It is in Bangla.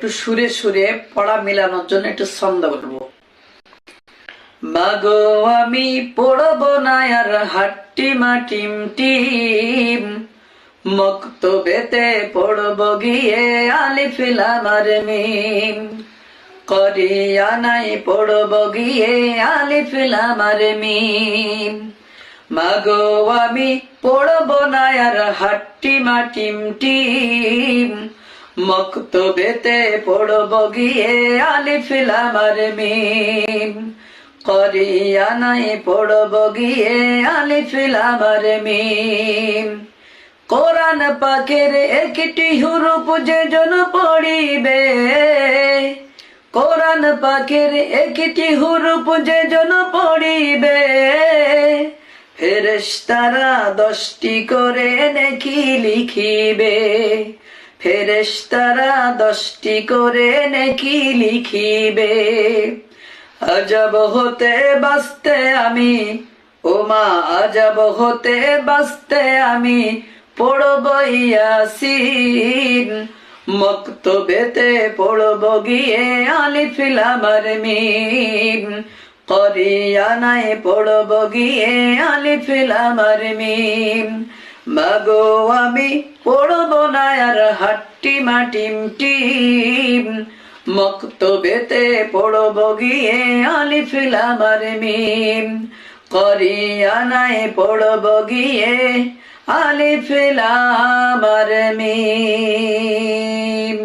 একটু সুরে সুরে পড়া মিলানোর জন্য একটু ছন্দ বলবো। মাগো আমি পড়বো না আর হাট্টি মাটিম টিম, মক্তবেতে পড়বো গিয়ে আলিফ লাম আর মিম, করিয়া নাই পড়বো গিয়ে আলিফ লাম আর মিম। মাগো আমি পড়বো না আর হাট্টি মাটিম টিম, মক্তবেতে পড়বো গিয়ে আলিফ লাম আর মিম, করিয়া নাই পড়বো গিয়ে আলিফ লাম আর মিম। কোরআন পাকের একটি হুরুফ যে জন পড়িবে, কোরআন পাকের একটি হুরুফ যে জন পড়িবে, ফেরেশতারা 10টি করে নেকি লিখিবে, ফেরেশতারা 10টি করে নেকি লিখিবে। আজব হতে বাঁচতে আমি, ওমা আজব হতে বাঁচতে আমি পড়ব ইয়াসিন, মক্তবেতে পড়ব গিয়ে আলিফ লাম আর মিম, করিয়া নাই পড়ব গিয়ে আলিফ লাম আর মিম। মাগো আমি পড়ব না আর হাট্টি মাটিম টিম, মক্তবেতে পড়ব গিয়ে আলিফ লাম আর মিম, করিয়া নাই পড়ব গিয়ে আলিফ লাম আর মিম।